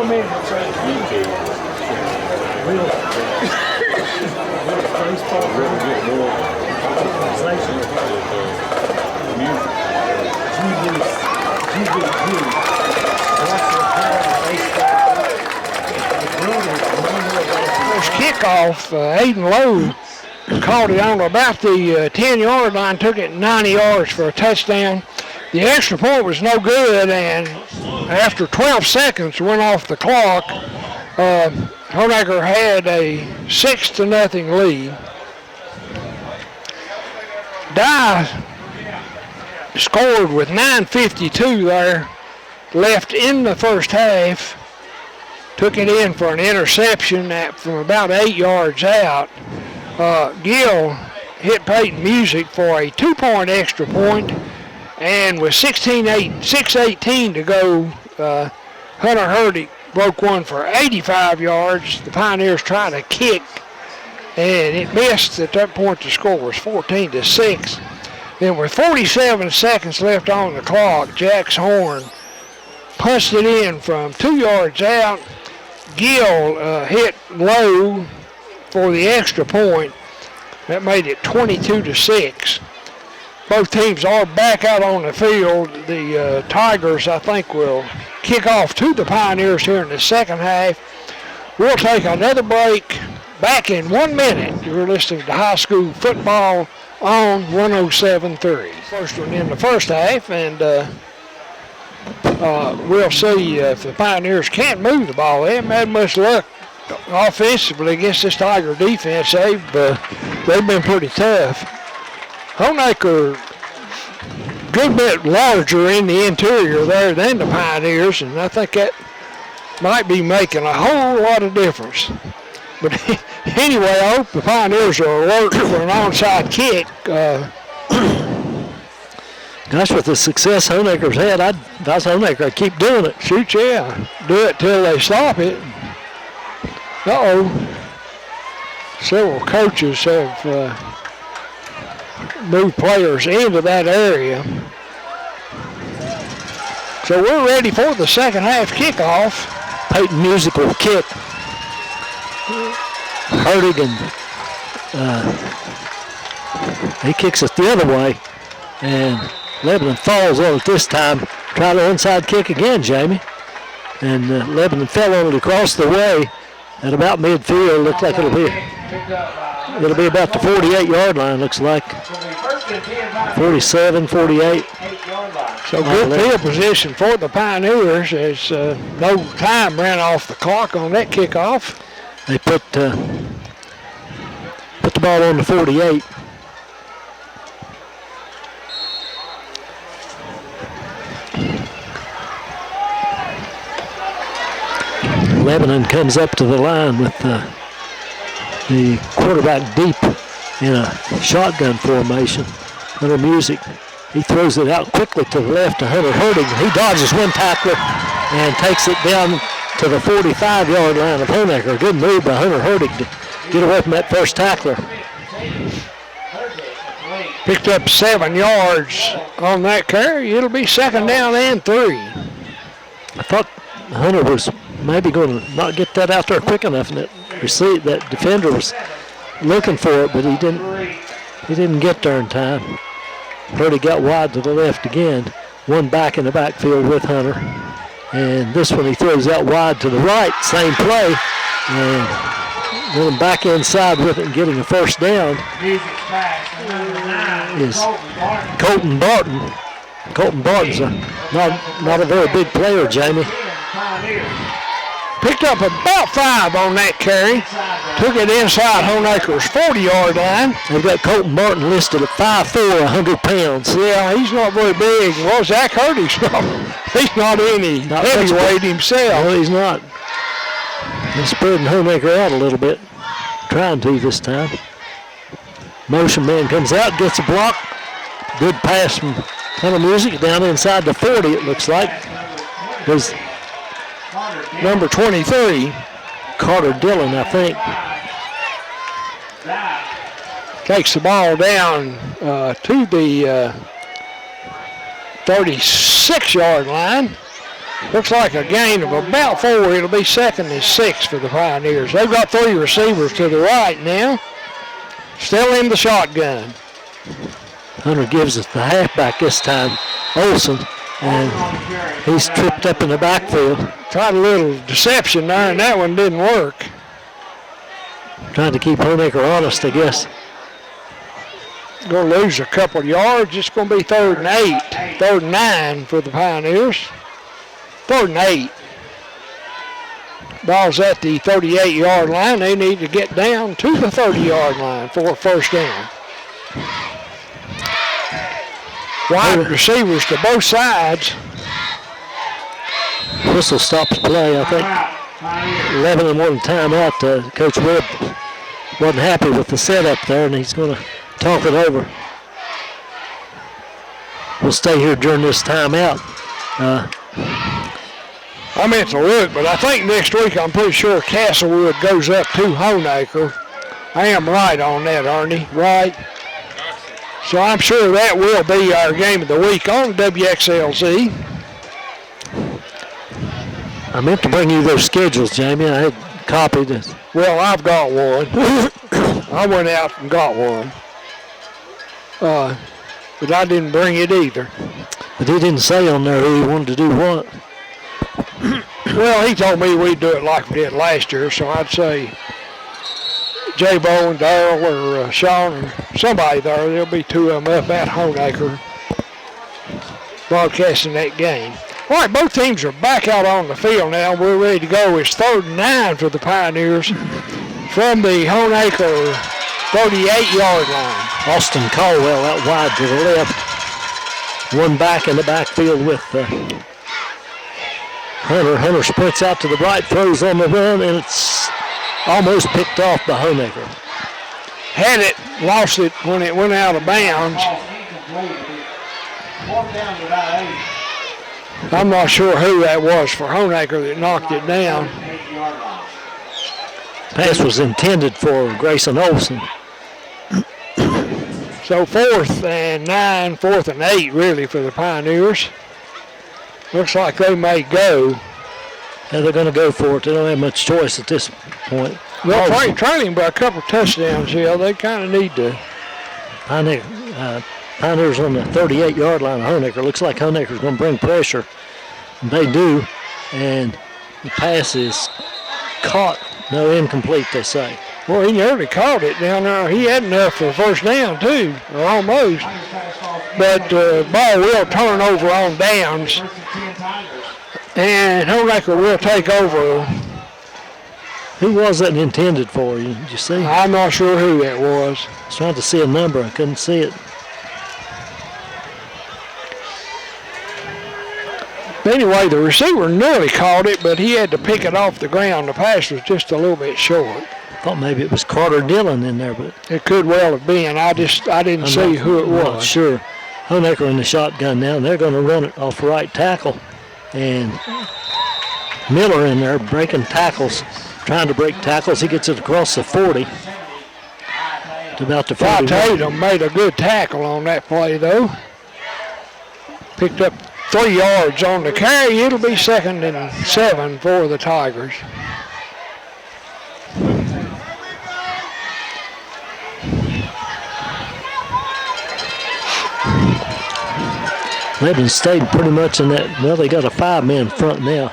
First kickoff, Aiden Lowe caught it on about the 10-yard line, took it 90 yards for a touchdown. The extra point was no good, and after 12 seconds went off the clock, Honaker had a 6-0 lead. Dye scored with 9:52 there left in the first half. Took it in for an interception from about 8 yards out. Gill hit Peyton Music for a 2-point extra point, and with 6:18 to go, Hunter Hurdig broke one for 85 yards. The Pioneers tried to kick, and it missed. At that point, the score was 14-6. Then with 47 seconds left on the clock, Jax Horn punched it in from 2 yards out. Gill hit Lowe for the extra point. That made it 22-6. Both teams are back out on the field. The Tigers, I think, will kick off to the Pioneers here in the second half. We'll take another break. Back in 1 minute. You're listening to high school football on 107.3. First one in the first half, and we'll see if the Pioneers can't move the ball. They haven't had much luck offensively against this Tiger defense. They've been pretty tough. Honaker, a good bit larger in the interior there than the Pioneers, and I think that might be making a whole lot of difference. But anyway, I hope the Pioneers are alert for an onside kick. Gosh, with the success Honaker's had, if I was Honaker, I'd keep doing it. Shoot, yeah. Do it till they stop it. Several coaches have moved players into that area. So we're ready for the second half kickoff. Peyton Music will kick. Hurdig, he kicks it the other way, and Lebanon falls on it this time. Try the onside kick again, Jamie. And Lebanon fell on it across the way at about midfield. Looks like it'll be about the 48-yard line, looks like. 47, 48. So good field position for the Pioneers as no time ran off the clock on that kickoff. They put the ball on the 48. Lebanon comes up to the line with the quarterback deep in a shotgun formation. Hunter Music, he throws it out quickly to the left to Hunter Hurdig. He dodges one tackler and takes it down to the 45-yard line of Honaker. Good move by Hunter Hurdig to get away from that first tackler. Picked up 7 yards on that carry. It'll be second down and 3. I thought Hunter was maybe going to not get that out there quick enough, and that defender was looking for it, but he didn't get there in time. Hurdig got wide to the left again. One back in the backfield with Hunter. And this one he throws out wide to the right, same play, and going back inside with it and getting a first down is Colton Barton. Colton Barton's not a very big player, Jamie. Picked up about 5 on that carry. Took it inside Honaker's 40-yard line. They've got Colton Barton listed at 5'4", 100 pounds. Yeah, he's not very big. Well, Zach Hurdig's he's not any heavyweight himself. No, he's not. He's spreading Honaker out a little bit. Trying to this time. Motion man comes out, gets a block. Good pass from Hunter Music down inside the 40, it looks like. Was number 23. Carter Dillon, I think. Takes the ball down to the 36-yard line. Looks like a gain of about 4. It'll be 2nd and 6 for the Pioneers. They've got 3 receivers to the right now. Still in the shotgun. Hunter gives us the halfback this time, Olson, and he's tripped up in the backfield. Tried a little deception there, and that one didn't work. Trying to keep Honaker honest, I guess. Going to lose a couple of yards. It's going to be 3rd and 8. 3rd and 9 for the Pioneers. 3rd and 8. Ball's at the 38-yard line. They need to get down to the 30-yard line for a first down. Wide receivers to both sides. Whistle stops play, I think. Lebanon wanted timeout. Coach Webb wasn't happy with the setup there, and he's going to talk it over. We'll stay here during this timeout. I meant to look, but I think next week I'm pretty sure Castlewood goes up to Honaker. I am right on that, Ernie, right? So I'm sure that will be our game of the week on WXLZ. I meant to bring you those schedules, Jamie. I had copied it. Well, I've got one. I went out and got one. But I didn't bring it either. But he didn't say on there who he wanted to do what. Well, he told me we'd do it like we did last year, so I'd say J-Bo and Darrell or Sean or somebody there. There'll be 2 of them up at Honaker broadcasting that game. All right, both teams are back out on the field now. We're ready to go. It's 3rd and 9 for the Pioneers from the Honaker 38-yard line. Austin Caldwell out wide to the left. One back in the backfield with Hunter. Hunter sprints out to the right, throws on the run, and it's almost picked off by Honaker. Had it, lost it when it went out of bounds. I'm not sure who that was for Honaker that knocked it down. Pass was intended for Grayson Olson. So 4th and 9, 4th and 8 really for the Pioneers. Looks like they may go. Yeah, they're going to go for it. They don't have much choice at this point. Well, trailing by a couple of touchdowns, yeah, they kind of need to. Pioneers on the 38-yard line of Honaker. Looks like Honaker's going to bring pressure. And they do. And the pass is caught. No, incomplete, they say. Well, he nearly caught it down there. He had enough for first down, too, or almost. But the ball will turn over on downs. And Honaker will take over. Who was that intended for? Did you see? I'm not sure who that was. I was trying to see a number. I couldn't see it. Anyway, the receiver nearly caught it, but he had to pick it off the ground. The pass was just a little bit short. I thought maybe it was Carter Dillon in there, but it could well have been. I didn't see who it was. Not sure. Honaker in the shotgun now, and they're going to run it off right tackle. And Miller in there breaking tackles, trying to break tackles. He gets it across the 40 to about the 40. Tatum made a good tackle on that play, though. Picked up 3 yards on the carry. It'll be 2nd and 7 for the Tigers. Lebanon stayed pretty much in that. Well, they got a 5-man front now.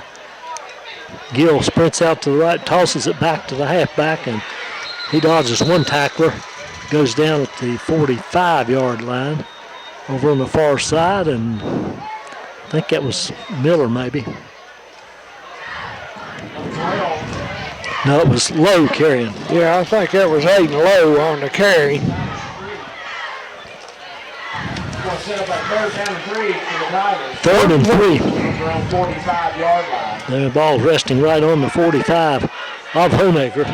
Gill sprints out to the right, tosses it back to the halfback, and he dodges one tackler. Goes down at the 45-yard line over on the far side, and I think that was Miller maybe. No, it was Lowe carrying. Yeah, I think that was Aiden Lowe on the carry. Set up a 3rd and 3 for the Tigers. 3rd and 3. Around 45-yard line. The ball resting right on the 45 of Honaker.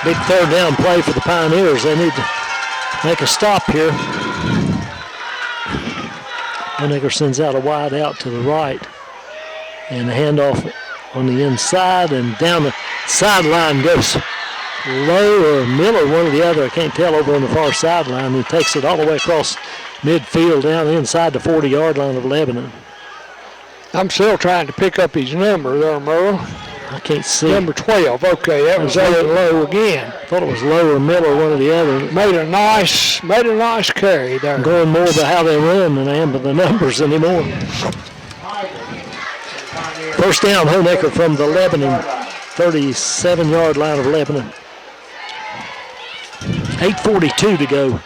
Big 3rd down play for the Pioneers. They need to make a stop here. Honaker sends out a wide out to the right. And the handoff on the inside, and down the sideline goes Lowe or Miller, one or the other. I can't tell, over on the far sideline. He takes it all the way across midfield down inside the 40-yard line of Lebanon. I'm still trying to pick up his number there, Merle. I can't see. Number 12. Okay, that was a low again. Thought it was Lowe or Miller, one or the other. Made a nice carry there. I'm going more by how they run than I am by the numbers anymore. First down, Honaker from the Lebanon, 37-yard line of Lebanon. 8:42 to go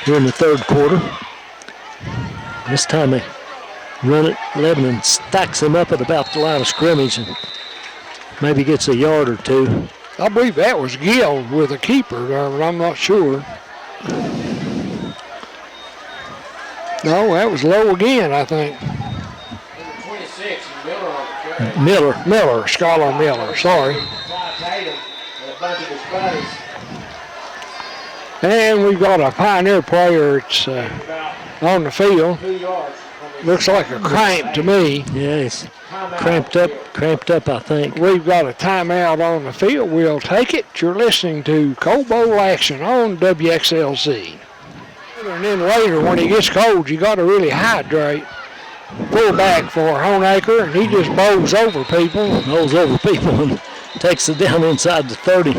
here in the third quarter. This time they run it. Lebanon stacks him up at about the line of scrimmage and maybe gets a yard or two. I believe that was Gill with a keeper there, but I'm not sure. No, that was low again, I think. 26, Miller, Scholar Miller, sorry. And we've got a Pioneer player that's on the field. Looks like a cramp to me. Yeah, he's cramped up, I think. We've got a timeout on the field. We'll take it. You're listening to Cold Bowl action on WXLZ. And then later, when it gets cold, you got to really hydrate. Fullback for Honaker, and he just bowls over people. Bowls over people and takes it down inside the 30.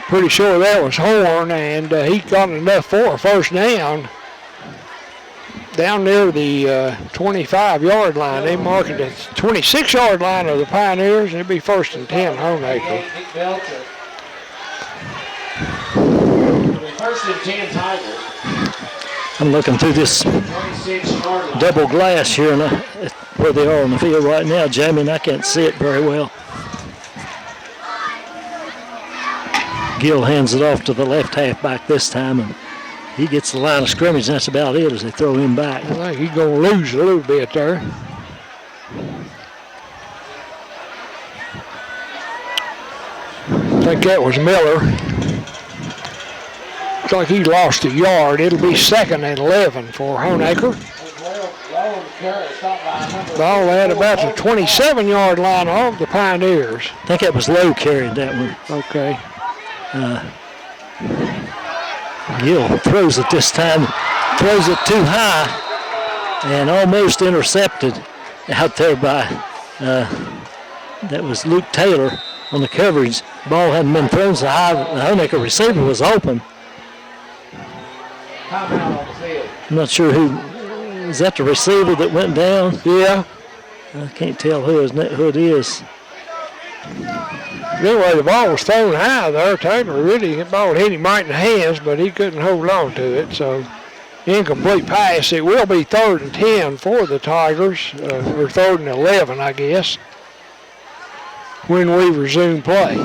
Pretty sure that was Horn, and he got enough for a first down. Down near the 25-yard line. They mark it at the 26-yard line of the Pioneers, and it'd be 1st and 10 Honaker. 1st and 10 Tigers. I'm looking through this double glass here, and where they are on the field right now, Jamie, and I can't see it very well. Gill hands it off to the left halfback this time, and he gets the line of scrimmage, and that's about it as they throw him back. I think he's going to lose a little bit there. I think that was Miller. Looks like he lost a yard. It'll be 2nd and 11 for Honaker. Ball at about the 27-yard line of the Pioneers. I think that was Lowe carried that one. Okay. Gill throws it this time, throws it too high, and almost intercepted out there by, that was Luke Taylor on the coverage. Ball hadn't been thrown so high that the Honaker receiver was open. I'm not sure is that the receiver that went down? Yeah. I can't tell who it is. Anyway, the ball was thrown high there. Taylor really, the ball hit him right in the hands, but he couldn't hold on to it. So, incomplete pass. It will be 3rd and 10 for the Tigers, or 3rd and 11, I guess, when we resume play.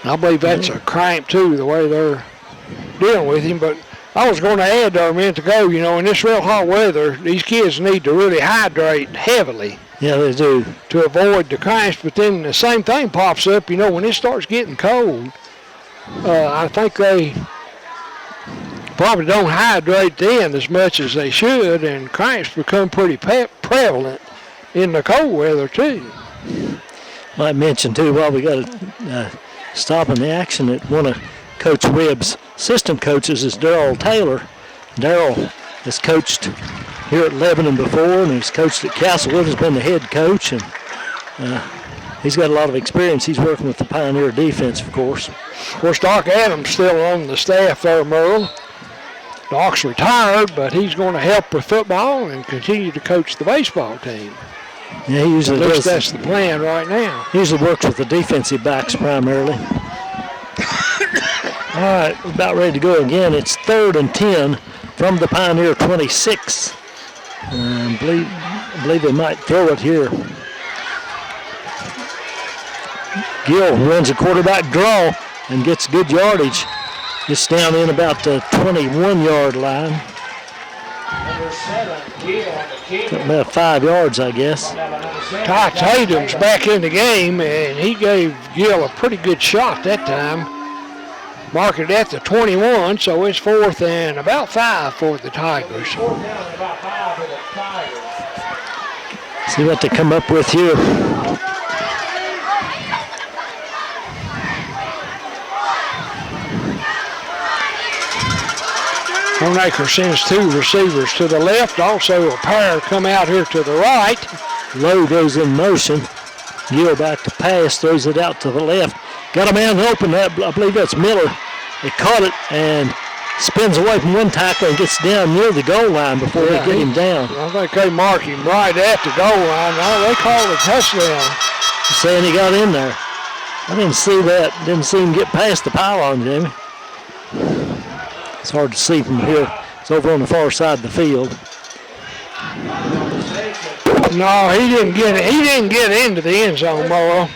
I believe that's a cramp, too, the way they're dealing with him. But I was going to add there a minute ago, in this real hot weather, these kids need to really hydrate heavily. Yeah, they do. To avoid the cramps, but then the same thing pops up, when it starts getting cold. I think they probably don't hydrate then as much as they should, and cramps become pretty prevalent in the cold weather, too. Might mention, too, while we got to stop in the action, that one of Coach Webb's assistant coaches is Darrell Taylor. Darrell has coached here at Lebanon before, and he's coached at Castlewood, has been the head coach, and he's got a lot of experience. He's working with the Pioneer defense, of course. Of course, Doc Adams still on the staff there, Merle. Doc's retired, but he's going to help with football and continue to coach the baseball team. Yeah, he usually does. That's the plan right now. He usually works with the defensive backs primarily. All right, we're about ready to go again. It's 3rd and 10 from the Pioneer 26. I believe they might throw it here. Gill runs a quarterback draw and gets good yardage. Gets down in about the 21-yard line. Number 7, Gill on the kick. About 5 yards, I guess. Ty Tatum's back in the game, and he gave Gill a pretty good shot that time. Mark it at the 21, so it's 4th and about 5 for the Tigers. 4th down and about 5 for the Tigers. See what they come up with here. Honaker sends 2 receivers to the left. Also a pair come out here to the right. Lowe goes in motion. Gill back to pass, throws it out to the left. Got a man open. I believe that's Miller. He caught it and spins away from one tackle and gets down near the goal line before they get him down. I think they mark him right at the goal line. Oh, they called a touchdown. Saying he got in there. I didn't see that. Didn't see him get past the pylon, Jimmy. It's hard to see from here. It's over on the far side of the field. No, he didn't get it. He didn't get into the end zone, Morrow.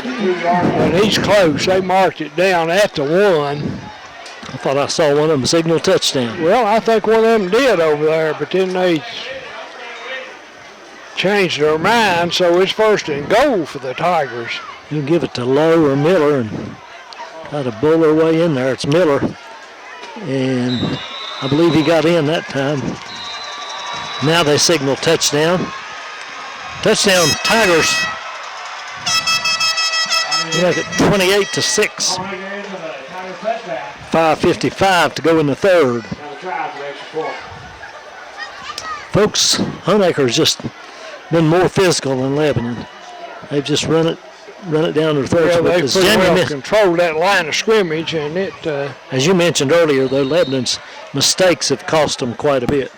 But he's close. They marked it down at the 1. I thought I saw one of them signal touchdown. Well, I think one of them did over there, but then they changed their mind, so it's 1st and goal for the Tigers. You give it to Lowe or Miller and try to bull their way in there. It's Miller, and I believe he got in that time. Now they signal touchdown. Touchdown, Tigers. Make it 28-6. 5:55 to go in the 3rd. Folks, Honaker's just been more physical than Lebanon. They've just run it down their throats. Yeah, they pretty well controlled that line of scrimmage, and it. As you mentioned earlier, though, Lebanon's mistakes have cost them quite a bit.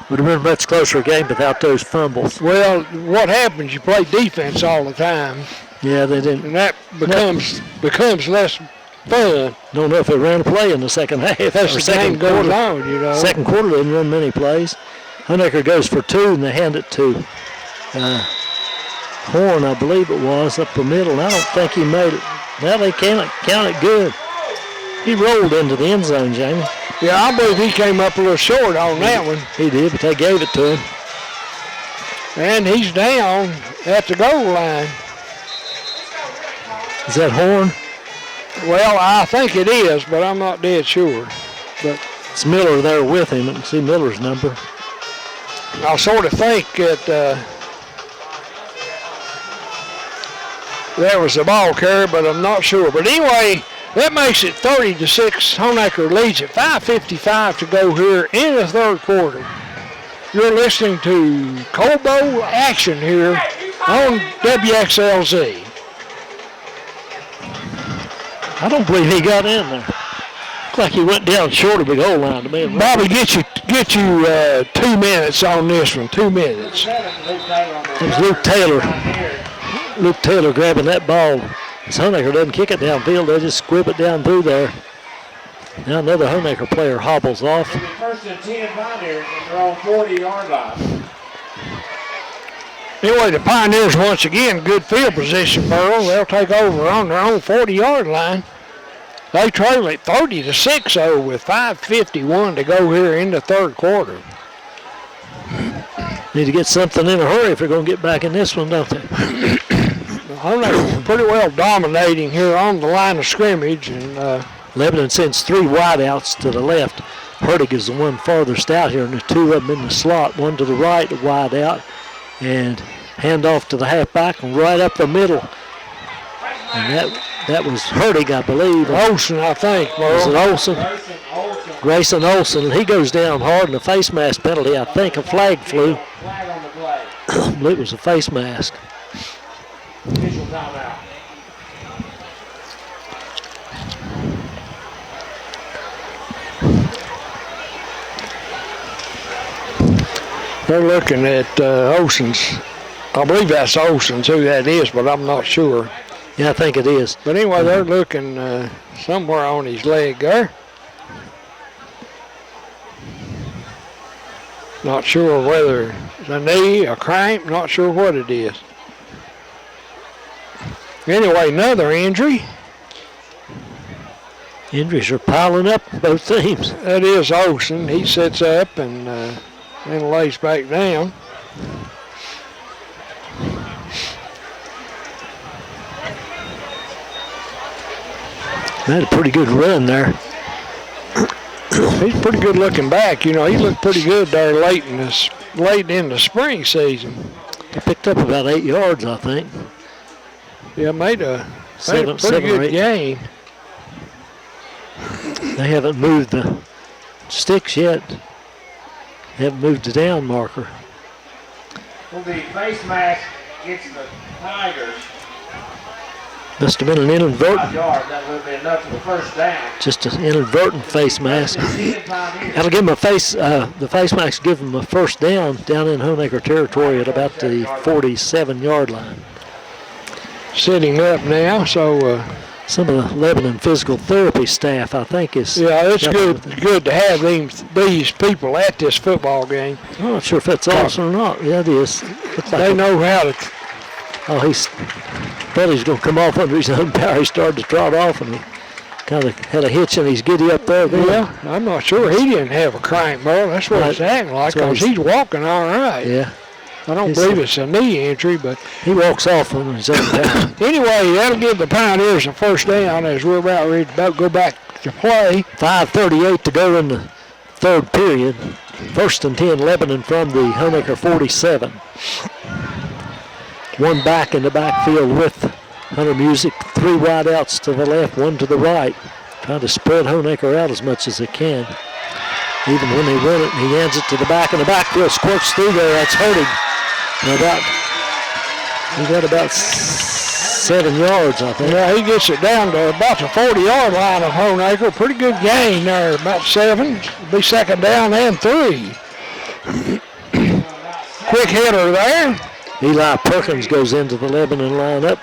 Would have been a much closer game without those fumbles. Well, what happens? You play defense all the time. Yeah, they didn't. And that becomes less fun. Don't know if they ran a play in the second half. As the game goes on, you know. Second quarter, they didn't run many plays. Honaker goes for 2, and they hand it to Horn, I believe it was, up the middle. And I don't think he made it. Now they count it good. He rolled into the end zone, Jamie. Yeah, I believe he came up a little short on that one. He did, but they gave it to him. And he's down at the goal line. Is that Horn? Well, I think it is, but I'm not dead sure. But it's Miller there with him. I can see Miller's number. I sort of think that that was the ball carrier, but I'm not sure. But anyway, that makes it 30-6. Honaker leads at 5:55 to go here in the 3rd quarter. You're listening to Cobo Action here on WXLZ. I don't believe he got in there. Looked like he went down short of the goal line to me. Bobby, get you 2 minutes on this one. 2 minutes. It was Luke Taylor. Luke Taylor grabbing that ball. Honaker doesn't kick it downfield. They just squib it down through there. Now another Honaker player hobbles off. 1st and 10 Pioneers on their own 40-yard line. Anyway, the Pioneers once again good field position, Burrow. They'll take over on their own 40-yard line. They trail it 30-6 with 5:51 to go here in the 3rd quarter. Need to get something in a hurry if they're going to get back in this one, don't they? Honaker pretty well dominating here on the line of scrimmage, and Lebanon sends 3 wideouts to the left. Hurtig is the one farthest out here, and there's 2 of them in the slot. One to the right, a wide out, and hand off to the halfback and right up the middle. And that was Hurtig, I believe. Olsen, I think. Was it Olsen? Grayson Olsen. He goes down hard in a face mask penalty. I think a flag flew. Flag on the play. I believe it was a face mask. Official timeout. They're looking at Olsen's. I believe that's Olsen's who that is, but I'm not sure. Yeah, I think it is. But anyway, they're looking somewhere on his leg there. Not sure whether it's a knee, a cramp, not sure what it is. Anyway, another injury. Injuries are piling up both teams. That is Olsen. He sits up and then lays back down. Had a pretty good run there. He's pretty good looking back. You know, he looked pretty good there late in the spring season. He picked up about 8 yards, I think. Yeah, made a pretty Seven or good eight. game. They haven't moved the sticks yet. They haven't moved the down marker. Well, the face mask gets the Tigers. Must have been an 5 inadvertent, yards. That would have been enough for the first down. just an inadvertent face mask. That'll give them a the face mask give them a first down in Honaker territory at about the 47-yard line. Sitting up now, so Some of the Lebanon physical therapy staff, I think, is. yeah, it's good to have these people at this football game. I'm not sure if that's awesome or not. Yeah, it is. They know how to. Oh, thought he was going to come off under his own power. He started to trot off, and he kind of had a hitch, and he's giddy up there. Yeah, I'm not sure he didn't have a crank, Merle. That's what it's acting like, because he's walking all right. Yeah. I don't believe it's a knee injury, but he walks off on his own power. Anyway, that'll give the Pioneers a first down as we're about ready to go back to play. 5:38 to go in the third period. 1st and 10, Lebanon from the Honaker 47. One back in the backfield with Hunter Music. 3 wide outs to the left, 1 to the right. Trying to spread Honaker out as much as they can. Even when they run it, he hands it to the back in the backfield. Squirts through there. That's hurting. He got about 7 yards, I think. Yeah, he gets it down to about the 40-yard line of Honaker. Pretty good gain there, about 7. It'll be second down and 3. Quick hitter there. Eli Perkins goes into the Lebanon lineup.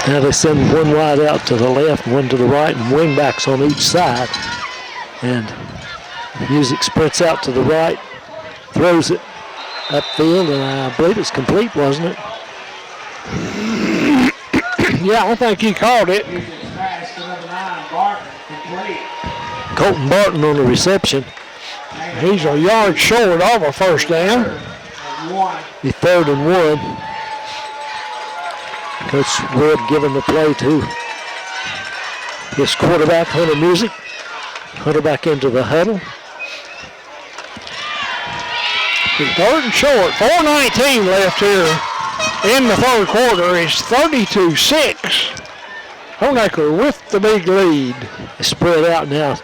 Now they send 1 wide out to the left, 1 to the right, and wing backs on each side. And Music sprints out to the right, throws it upfield, and I believe it's complete, wasn't it? Yeah, I think he called it. Colton Barton on the reception. He's a yard short of a first down. The 3rd and 1. Coach Wood giving the play to his quarterback, Hunter Music. Hunter back into the huddle. 3rd and short. 4:19 left here in the third quarter. It's 32-6. Honaker with the big lead. They spread out now.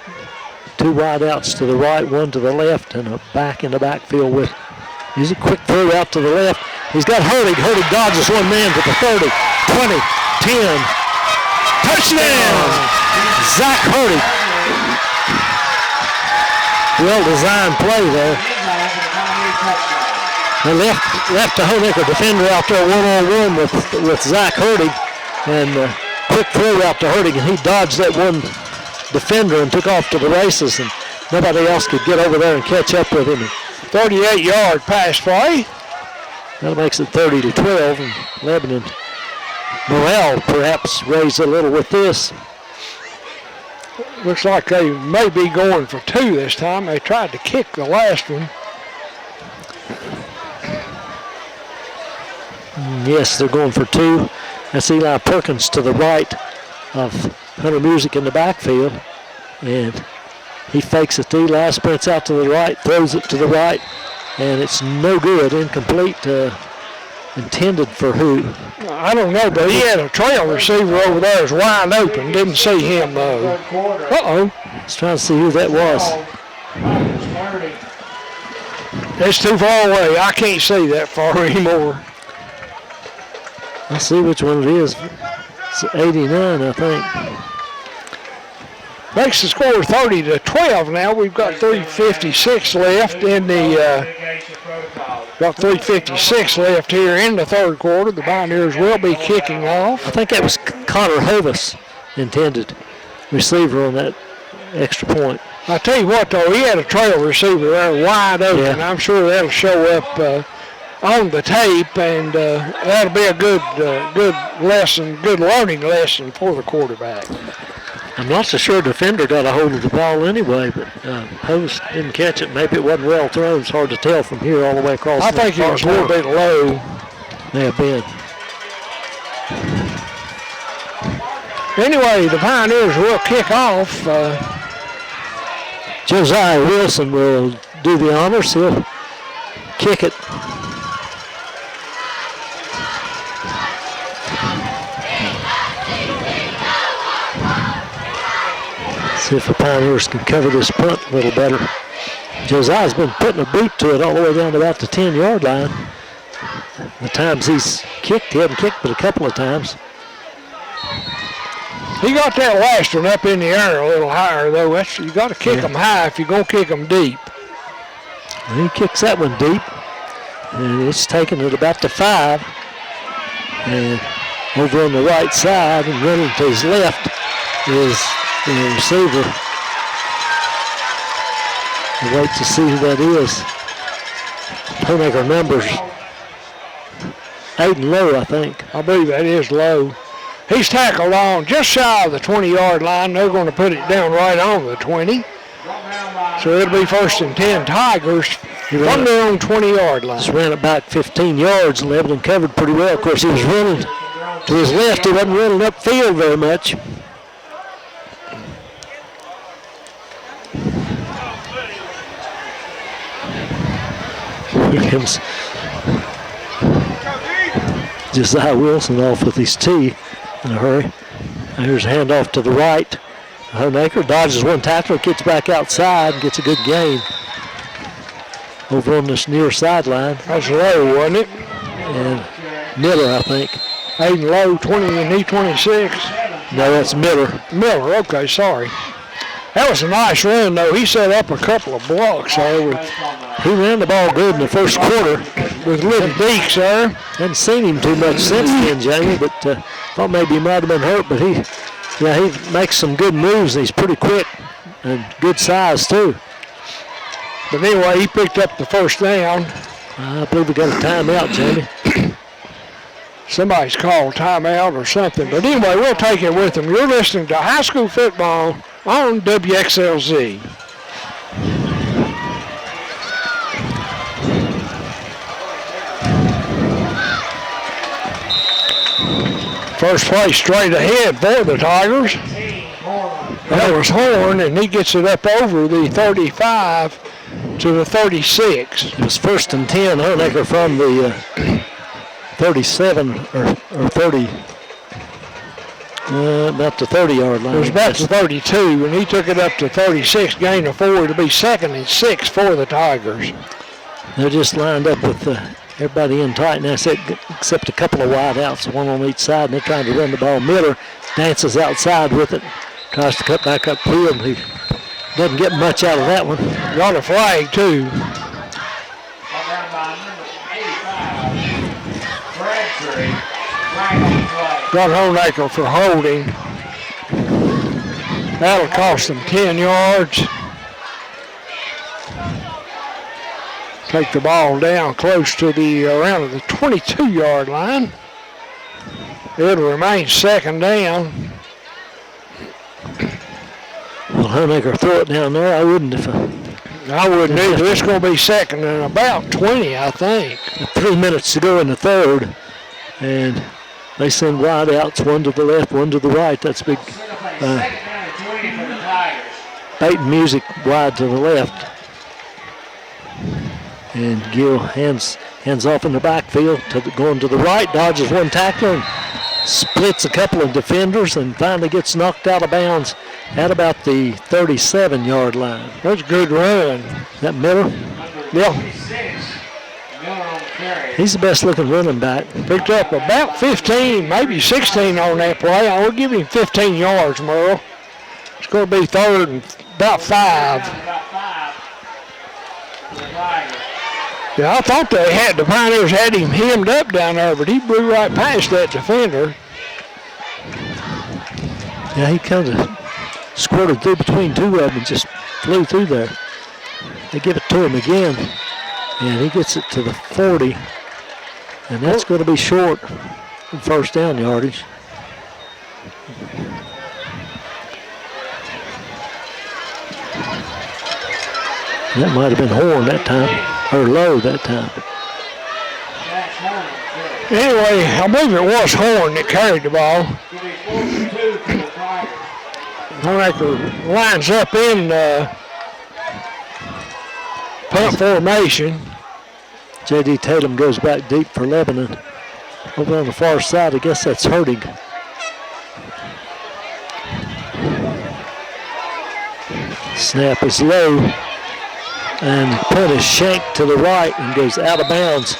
2 wide outs to the right, 1 to the left, and a back in the backfield with Music. Quick throw out to the left. He's got Hurtig. Hurtig dodges one man to the 30, 20, 10. Touchdown! Zach Hurtig. Well-designed play there. They left the Honaker defender out there one-on-one with Zach Hurtig. And quick throw out to Hurtig, and he dodged that one defender and took off to the races, and nobody else could get over there and catch up with him. 38-yard pass play. That makes it 30-12, and Lebanon morale perhaps raised a little with this. Looks like they may be going for 2 this time. They tried to kick the last one. Yes, they're going for 2. That's Eli Perkins to the right of Hunter Music in the backfield. And he fakes it to Eli, sprints out to the right, throws it to the right, and it's no good, incomplete. Intended for who? I don't know, but he had a trail receiver over there is wide open. Didn't see him, though. Uh-oh. Let's try to see who that was. It's too far away. I can't see that far anymore. I'll see which one it is. It's 89, I think. Makes the score 30-12 now. We've got 3:56 left in the got 3:56 left here in the third quarter. The Pioneers will be kicking off. I think that was Connor Hovis, intended receiver on that extra point. I tell you what, though, he had a trail receiver there wide open. Yeah. I'm sure that'll show up on the tape, and that'll be a good lesson, good learning lesson for the quarterback. I'm not so sure the defender got a hold of the ball anyway, but Hovis didn't catch it. Maybe it wasn't well thrown. It's hard to tell from here all the way across. I think it was a little bit low. May have been. Anyway, the Pioneers will kick off. Josiah Wilson will do the honors. He'll kick it. See if the Pioneers can cover this punt a little better. Josiah's been putting a boot to it all the way down to about the 10-yard line. The times he's kicked, he hadn't kicked but a couple of times. He got that last one up in the air a little higher, though. You got to kick them high if you're going to kick them deep. Well, he kicks that one deep, and it's taken it about to 5. And over on the right side and running to his left is the receiver. We'll wait to see who that is. Honaker numbers 8 and Low, I think. I believe that is Low. He's tackled on just shy of the 20-yard line. They're going to put it down right on the 20. So it'll be 1st and 10 Tigers from their own 20-yard line. Just ran it back 15 yards and Lebanon covered pretty well. Of course, he was running to his left. He wasn't running upfield very much. Here comes Josiah Wilson off with his tee in a hurry. Here's a handoff to the right. Honaker dodges one tackler, gets back outside, and gets a good gain over on this near sideline. That's Low, wasn't it? And Miller, I think. Aiden Low, 20 and he 26. No, that's Miller. Miller, okay, sorry. That was a nice run, though. He set up a couple of blocks there. He ran the ball good in the first quarter with little Deeks there. Hadn't seen him too much since then, Jamie, but thought maybe he might have been hurt. But he makes some good moves. He's pretty quick and good size, too. But anyway, he picked up the first down. I believe we got a timeout, Jamie. Somebody's called timeout or something. But anyway, we'll take it with them. You're listening to high school football on WXLZ. First play straight ahead for the Tigers. That was Horn, and he gets it up over the 35 to the 36. It was 1st and 10. Honaker from the 37 or 30. About the 30-yard line. It was about the 32, and he took it up to 36, gain of 4 to be 2nd and 6 for the Tigers. They're just lined up with everybody in tight now, except a couple of wide outs, one on each side, and they're trying to run the ball. Miller dances outside with it, tries to cut back upfield. He doesn't get much out of that one. Got a flag, too. Got Honaker for holding. That'll cost them 10 yards. Take the ball down close to around the 22-yard line. It'll remain 2nd down. Well, Honaker throw it down there. I wouldn't if I wouldn't either. It's going to be 2nd and about 20, I think. 3 minutes to go in the third, and they send wide outs, one to the left, one to the right. That's big. Bait music wide to the left. And Gill hands off in the backfield, going to the right, dodges one tackler, and splits a couple of defenders, and finally gets knocked out of bounds at about the 37-yard line. That's a good run. That Miller? Yeah. He's the best looking running back. Picked up about 15, maybe 16 on that play. I will give him 15 yards, Merle. It's going to be 3rd and about 5. Yeah, I thought the Pioneers had him hemmed up down there, but he blew right past that defender. Yeah, he kind of squirted through between two of them and just flew through there. They give it to him again, and he gets it to the 40, and that's going to be short in 1st down yardage. That might have been Horn that time, or Low that time. Anyway, I believe it was Horn that carried the ball. Honaker lines up in punt formation. J.D. Tatum goes back deep for Lebanon. Over on the far side, I guess that's Hurting. Snap is low. And punt is shanked to the right and goes out of bounds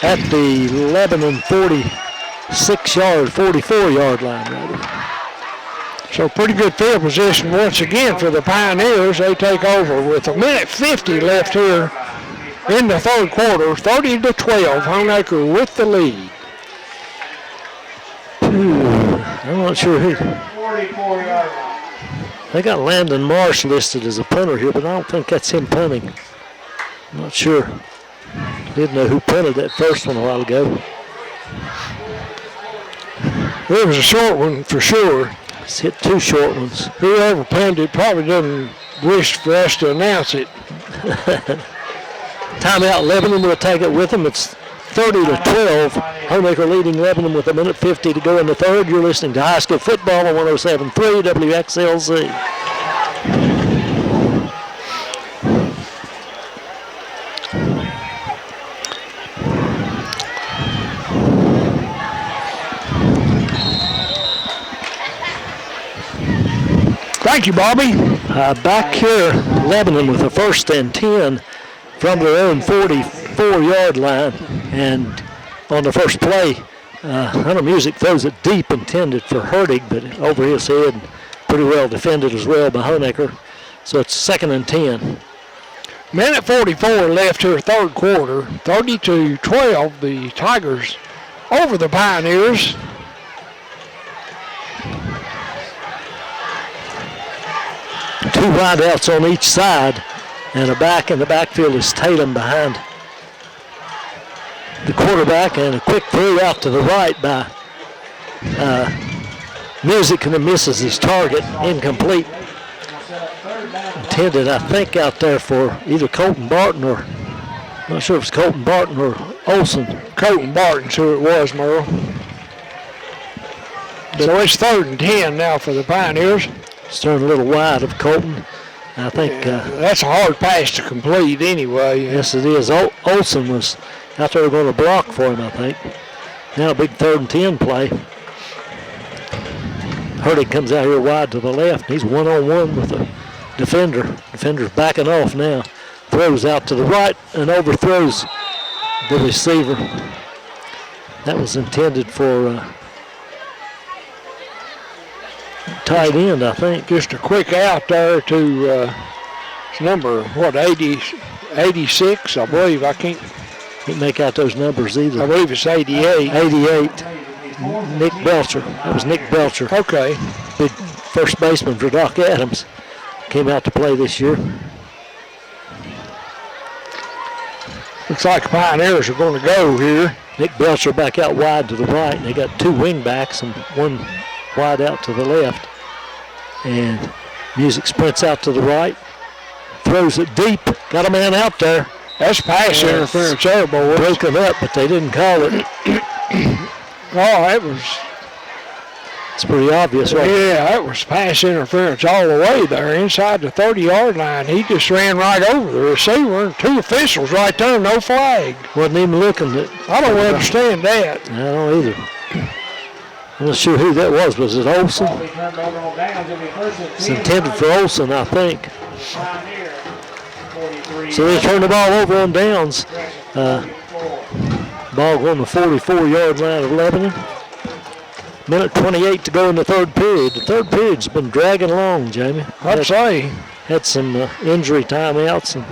at the Lebanon 44-yard line, rather. So pretty good field position once again for the Pioneers. They take over with 1:50 left here in the third quarter. 30-12, Honaker with the lead. I'm not sure who. 44-yard line. They got Landon Marsh listed as a punter here, but I don't think that's him punting. I'm not sure. Didn't know who punted that first one a while ago. It was a short one for sure. He's hit 2 short ones. Whoever punted probably doesn't wish for us to announce it. Timeout, Lebanon will take it with them. It's 30-12. Honaker leading Lebanon with 1:50 to go in the third. You're listening to high school football on 107.3 WXLZ. Thank you, Bobby. Back here, Lebanon with a 1st and 10 from their own 44-yard line. And on the first play, Hunter Music throws it deep, intended for Hertig, but over his head, pretty well defended as well by Honaker. So it's 2nd and 10. 1:44 left here, third quarter. 30-12, the Tigers over the Pioneers. Two wideouts on each side, and a back in the backfield is Tatum behind the quarterback, and a quick throw out to the right by Music, and it misses his target, incomplete. Intended, I think, out there for either Colton Barton or, I'm not sure if it's Colton Barton or Olson. Colton Barton's who it was, Merle. So it's 3rd and 10 now for the Pioneers. It's turned a little wide of Colton. I think that's a hard pass to complete anyway. Yes, it is. Olson was out there going to block for him, I think. Now a big 3rd and 10 play. Hertig comes out here wide to the left. He's one-on-one with the defender. Defender's backing off now. Throws out to the right and overthrows the receiver. That was intended for tight end, I think. Just a quick out there to number, 86, I believe. I can't make out those numbers either. I believe it's 88. 88. Nick Belcher. That was Nick Belcher. Okay. Big first baseman for Doc Adams. Came out to play this year. Looks like the Pioneers are going to go here. Nick Belcher back out wide to the right. They got 2 wing backs and 1 wide out to the left. And Music sprints out to the right. Throws it deep. Got a man out there. That's pass interference there, boys. Broken up, but they didn't call it. It's pretty obvious, right? Yeah, that was pass interference all the way there inside the 30-yard line. He just ran right over the receiver. 2 officials right there, no flag. Wasn't even looking. I don't understand that. I don't either. I'm not sure who that was. Was it Olson? It's intended for Olson, I think. So they turned the ball over on downs. Ball on the 44-yard line of Lebanon. 1:28 to go in the third period. The third period's been dragging along, Jamie. I'd say. Had some injury timeouts and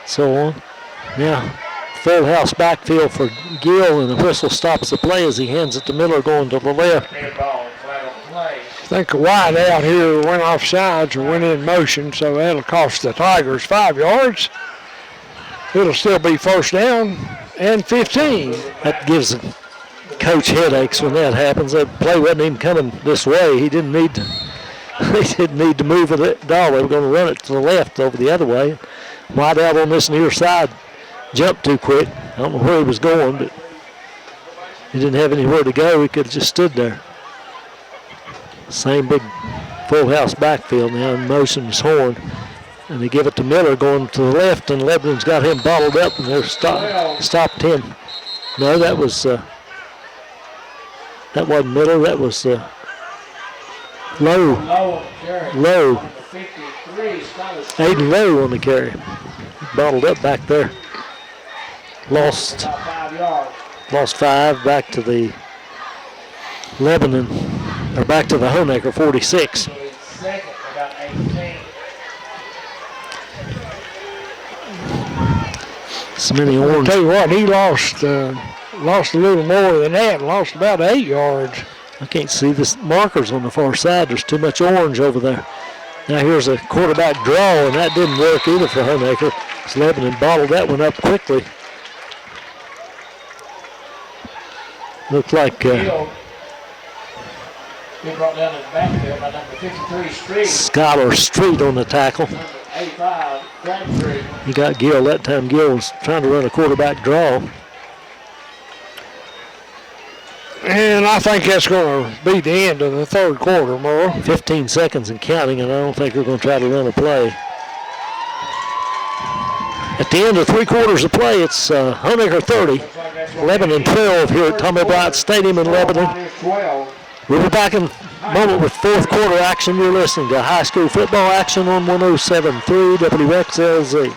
so on. Now, full house backfield for Gill, and the whistle stops the play as he hands it to Miller going to the left. I think a wide out here went off sides or went in motion, so that'll cost the Tigers 5 yards. It'll still be first down and 15. That gives the coach headaches when that happens. That play wasn't even coming this way. He didn't need to. He didn't need to move it at all. They were going to run it to the left over the other way. Wide out on this near side. Jumped too quick. I don't know where he was going, but he didn't have anywhere to go. He could have just stood there. Same big full house backfield now in motion is Horn. And they give it to Miller going to the left, and Lebanon's got him bottled up, and they're stopped him. No, that wasn't Miller. That was Lowe. 53, Skylar Aiden Lowe on the carry. Bottled up back there. Lost about 5 yards. 5 back to the Lebanon, or back to the Honaker 46. So he's second, about 18. So many I'll orange. tell you what, he lost a little more than that, lost about 8 yards. I can't see the markers on the far side. There's too much orange over there. Now here's a quarterback draw, and that didn't work either for Honaker. So Lebanon bottled that one up quickly. Looked like Hill been brought down in the backfield by number 53, Street. Skylar Street on the tackle. Number 85, Crabtree. He got Gill. That time Gill was trying to run a quarterback draw. And I think that's going to be the end of the third quarter, Merle. 15 seconds and counting, and I don't think they're going to try to run a play. At the end of 3 quarters of play, it's Honaker 30, Lebanon 12 here at Tommy Bryant Stadium in Lebanon. Minus 12. We'll be back in a moment with fourth quarter action. You're listening to high school football action on 107.3 WXLZ.